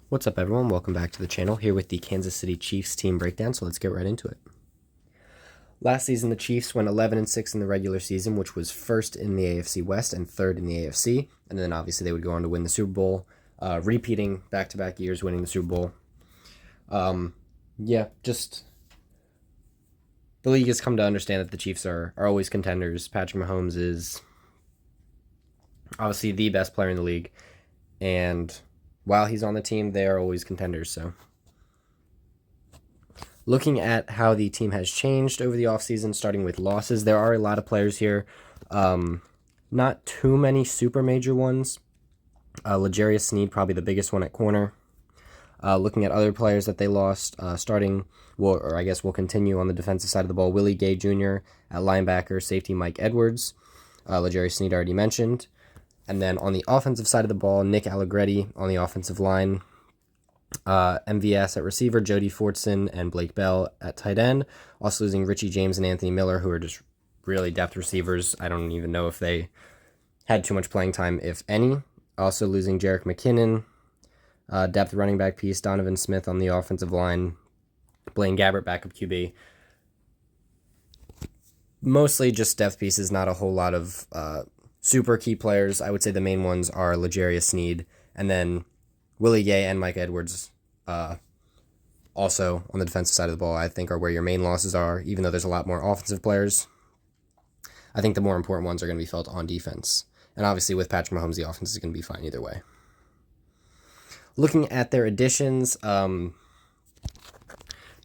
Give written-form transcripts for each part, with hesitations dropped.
What's up, everyone? Welcome back to the channel, here with the Kansas City Chiefs team breakdown, so let's get right into it. Last season, the Chiefs went 11-6 in the regular season, which was first in the AFC West and third in the AFC, and then obviously they would go on to win the Super Bowl, repeating back-to-back years winning the Super Bowl. Just the league has come to understand that the Chiefs are always contenders. Patrick Mahomes is obviously the best player in the league, and while he's on the team, they are always contenders. So, looking at how the team has changed over the offseason, starting with losses, there are a lot of players here. Not too many super major ones. L'Jarius Sneed, probably the biggest one at corner. Looking at other players that they lost, we'll continue on the defensive side of the ball. Willie Gay Jr. at linebacker, safety Mike Edwards. L'Jarius Sneed already mentioned. And then on the offensive side of the ball, Nick Allegretti on the offensive line, MVS at receiver, Jody Fortson and Blake Bell at tight end. Also losing Richie James and Anthony Miller, who are just really depth receivers. I don't even know if they had too much playing time, if any. Also losing Jerick McKinnon, depth running back piece, Donovan Smith on the offensive line, Blaine Gabbert, backup QB. Mostly just depth pieces, not a whole lot of super key players. I would say the main ones are L'Jarius Sneed, and then Willie Gay and Mike Edwards, also on the defensive side of the ball, I think are where your main losses are, even though there's a lot more offensive players. I think the more important ones are going to be felt on defense. And obviously with Patrick Mahomes, the offense is going to be fine either way. Looking at their additions, didn't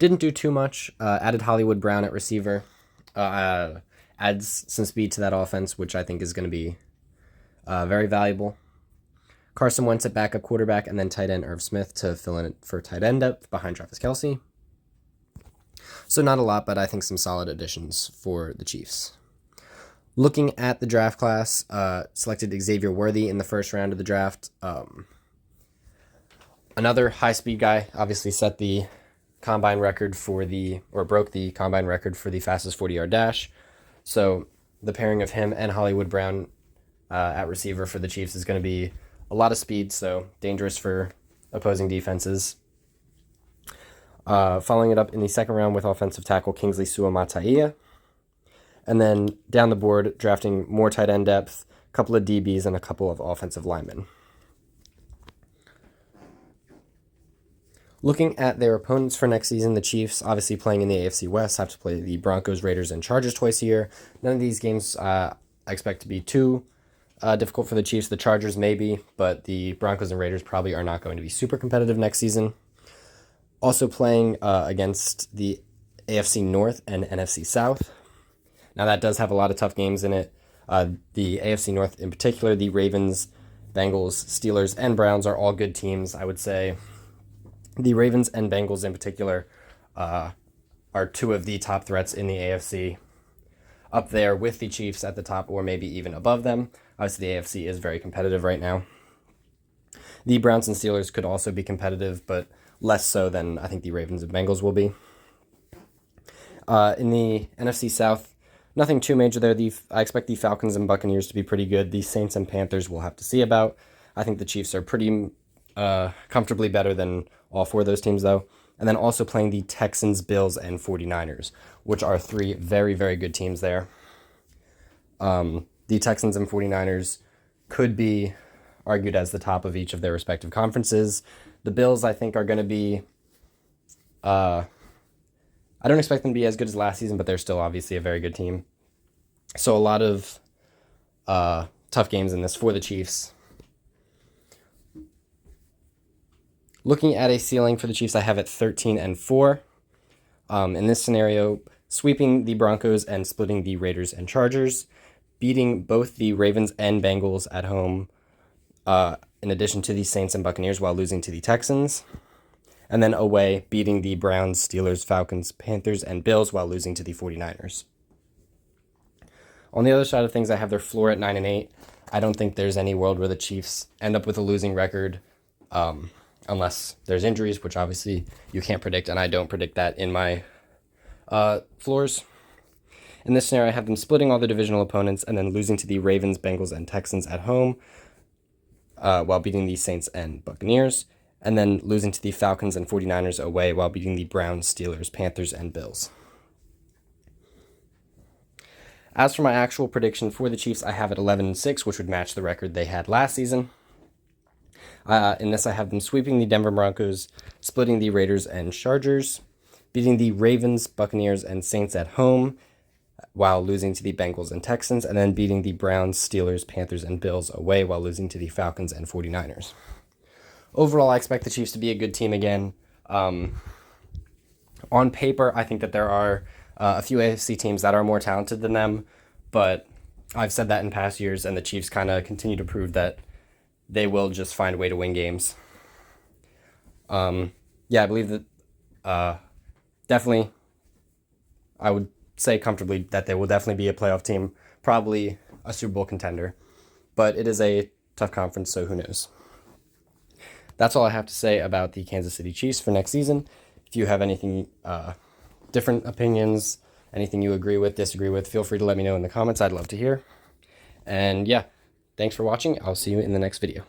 do too much. Added Hollywood Brown at receiver. Adds some speed to that offense, which I think is going to be very valuable. Carson Wentz at backup quarterback, and then tight end Irv Smith to fill in for tight end depth behind Travis Kelce. So not a lot, but I think some solid additions for the Chiefs. Looking at the draft class, selected Xavier Worthy in the first round of the draft. Another high-speed guy, obviously broke the combine record for the fastest 40-yard dash. So the pairing of him and Hollywood Brown at receiver for the Chiefs is going to be a lot of speed, so dangerous for opposing defenses. Following it up in the second round with offensive tackle Kingsley Suamataia. And then down the board, drafting more tight end depth, a couple of DBs, and a couple of offensive linemen. Looking at their opponents for next season, the Chiefs, obviously playing in the AFC West, have to play the Broncos, Raiders, and Chargers twice a year. None of these games I expect to be too difficult for the Chiefs. The Chargers maybe, but the Broncos and Raiders probably are not going to be super competitive next season. Also playing against the AFC North and NFC South. Now that does have a lot of tough games in it. The AFC North in particular, the Ravens, Bengals, Steelers, and Browns are all good teams, I would say. The Ravens and Bengals in particular are two of the top threats in the AFC, up there with the Chiefs at the top or maybe even above them. Obviously, the AFC is very competitive right now. The Browns and Steelers could also be competitive, but less so than I think the Ravens and Bengals will be. In the NFC South, nothing too major there. I expect the Falcons and Buccaneers to be pretty good. The Saints and Panthers we'll have to see about. I think the Chiefs are pretty comfortably better than all four of those teams, though. And then also playing the Texans, Bills, and 49ers, which are three very, very good teams there. The Texans and 49ers could be argued as the top of each of their respective conferences. The Bills, I think, are going to be... I don't expect them to be as good as last season, but they're still obviously a very good team. So a lot of tough games in this for the Chiefs. Looking at a ceiling for the Chiefs, I have it 13-4. In this scenario, sweeping the Broncos and splitting the Raiders and Chargers, beating both the Ravens and Bengals at home, in addition to the Saints and Buccaneers, while losing to the Texans, and then away, beating the Browns, Steelers, Falcons, Panthers, and Bills while losing to the 49ers. On the other side of things, I have their floor at 9-8. I don't think there's any world where the Chiefs end up with a losing record, unless there's injuries, which obviously you can't predict, and I don't predict that in my floors. In this scenario, I have them splitting all the divisional opponents and then losing to the Ravens, Bengals, and Texans at home, while beating the Saints and Buccaneers. and then losing to the Falcons and 49ers away while beating the Browns, Steelers, Panthers, and Bills. As for my actual prediction for the Chiefs, I have it 11-6, which would match the record they had last season. In this, I have them sweeping the Denver Broncos, splitting the Raiders and Chargers, beating the Ravens, Buccaneers, and Saints at home, while losing to the Bengals and Texans, and then beating the Browns, Steelers, Panthers, and Bills away while losing to the Falcons and 49ers. Overall, I expect the Chiefs to be a good team again. On paper, I think that there are a few AFC teams that are more talented than them, but I've said that in past years, and the Chiefs kind of continue to prove that they will just find a way to win games. I believe that definitely, I would say comfortably that they will definitely be a playoff team, probably a Super Bowl contender, but it is a tough conference, so who knows. That's all I have to say about the Kansas City Chiefs for next season. If you have anything, different opinions, anything you agree with, disagree with, feel free to let me know in the comments. I'd love to hear. And yeah, thanks for watching. I'll see you in the next video.